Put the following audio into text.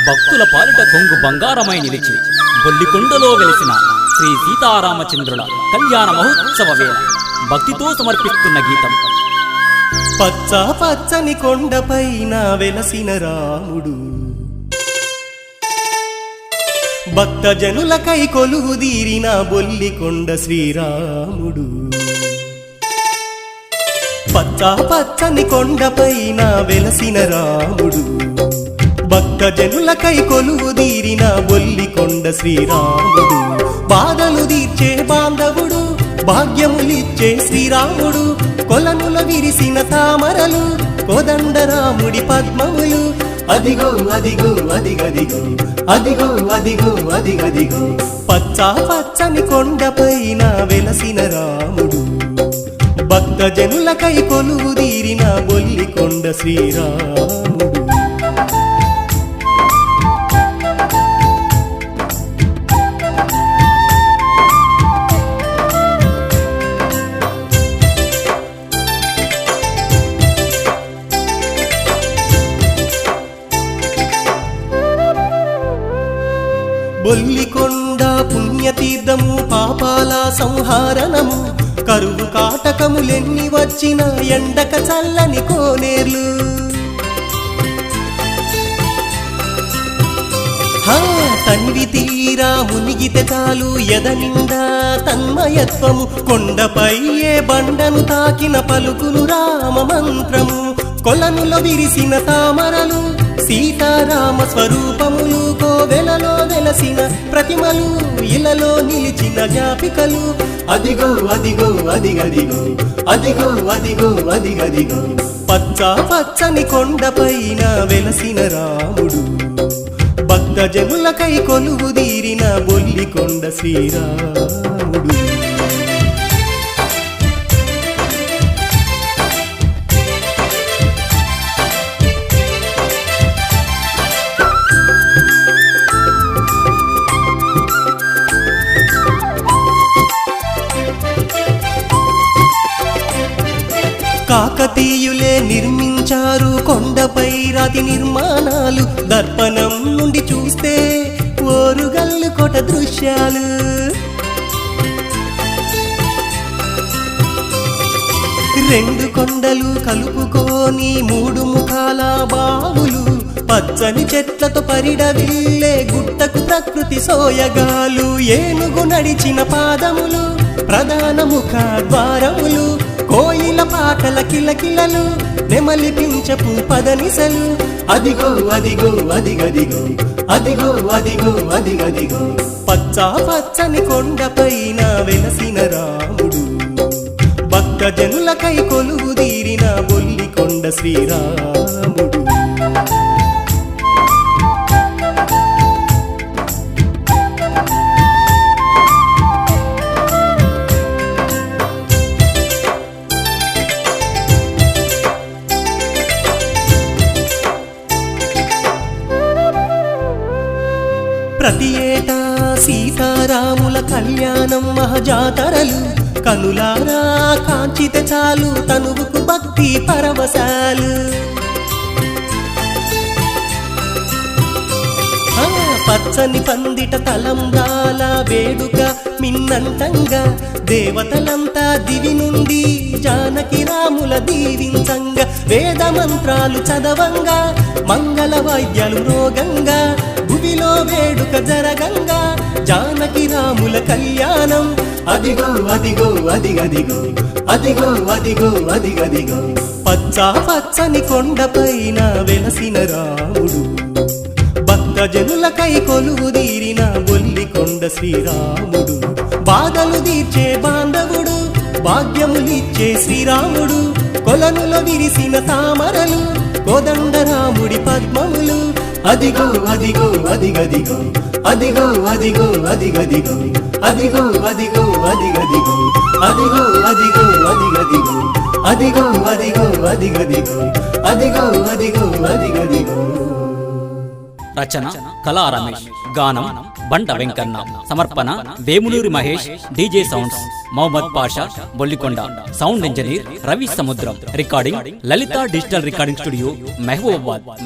భక్తుల పాలిట కొంగు బంగారమై నిలిచి బొల్లికొండలో వెలిసిన శ్రీ సీతారామచంద్రుల కళ్యాణ మహోత్సవ వేళ భక్తితో సమర్పిస్తున్న గీతం. పచ్చ పచ్చని కొండపైన వెలసిన రాముడు, భక్త జనులకై కొలువుదీరిన బొల్లికొండ శ్రీరాముడు. పచ్చ పచ్చని కొండపైన వెలసిన రాముడు, భక్త జనులకై కొలువుదీరిన బొల్లికొండ శ్రీరాముడు. బాధలు తీర్చే బాంధవుడు, భాగ్యములిచ్చే శ్రీరాముడు. కొలనుల విరిసిన తామరలు, కోదండరాముడి పద్మములు. అదిగో అదిగో అదిగదిగో, అదిగో అదిగో అదిగదిగో, పచ్చ పచ్చని కొండపైన వెలసిన రాముడు, భక్త జనులకై కొలువుదీరిన బొల్లికొండ శ్రీరాముడు. బొల్లికొండ పుణ్యతీర్థము, పాపాల సంహారణము. కరువు కాటకములెన్ని వచ్చిన ఎండక చల్లని కోనేర్లు. తనివి తీరా మునిగితే చాలు ఎదనిండా తన్మయత్వము. కొండపై ఏ బండను తాకిన పలుకులు రామ మంత్రము. కొలనులో విరిసిన తామరలు, సీతారామ స్వరూపములు. కోవెలలో వెలసిన ప్రతిమలు, ఇలలో నిలిచిన జ్ఞాపికలు. అదిగో అదిగో అదిగదిగో, అదిగో అదిగో అదిగదిగో, పచ్చ పచ్చని కొండపైన వెలసిన రాముడు, భక్త జనులకై కొలువుదీరిన బొల్లికొండ శ్రీరాముడు. కాకతీయులే నిర్మించారు కొండపై రాతి నిర్మాణాలు. దర్పణం నుండి చూస్తే ఓరుగల్లు కొట దృశ్యాలు. రెండు కొండలు కలుపుకొని మూడు ముఖాల బావులు. పచ్చని చెట్లతో పరిడవిల్లే గుట్టకు ప్రకృతి సోయగాలు. ఏనుగు నడిచిన పాదములు, ప్రధాన ముఖ ద్వారములు. కోయిల పాటల కిలకిలలు, నెమలి పించపు పదనిసలు. అదిగో అదిగో అదిగదిగో, అదిగో అదిగో అదిగదిగో, పచ్చ పచ్చని కొండపైన వెలసిన రాముడు, భక్త జనులకై కొలువుదీరిన బొల్లికొండ శ్రీరాముడు. ప్రతి ఏటా సీతారాముల కళ్యాణం మహజాతరలు. కనులారా కాంచితే చాలు తనువుకు భక్తి పరవశాలు. పచ్చని పందిట తలంబ్రాల వేడుక మిన్నంతంగా. దేవతలంతా దివి నుండి జానకి రాముల దీవించంగా. వేద మంత్రాలు చదవంగా, మంగళ వాద్యాలు రోగంగా. భువిలో వేడుక జరగంగా, జానకి రాముల కళ్యాణం. అదిగో అదిగో అదిగదిగో, అదిగో అదిగో అదిగదిగో, పచ్చ పచ్చని కొండపైన వెలసిన రాముడు, భక్త జనులకై కొలువుదీరిన బొల్లికొండ శ్రీరాముడు. బాధలు తీర్చే బాంధవుడు, భాగ్యములిచ్చే శ్రీరాముడు. కొలనులో విరిసిన తామరలు, కోదండరాముడి పద్మములు. అదిగో అదిగో అదిగదిగో, అదిగో అదిగో అదిగదిగో, అదిగో అదిగో అదిగదిగో, అదిగో అదిగో అదిగదిగో, అదిగో అదిగో అదిగదిగో, అదిగో అదిగో అదిగదిగో. రచన కళా రమేష్, గానం బండ వెంకన్న, సమర్పణ Vemuluri Mahesh, DJ sounds Mohammed Pasha, Bollikonda. Sound engineer Ravi Samudram. Recording Lalitha digital recording studio, Mahabubabad.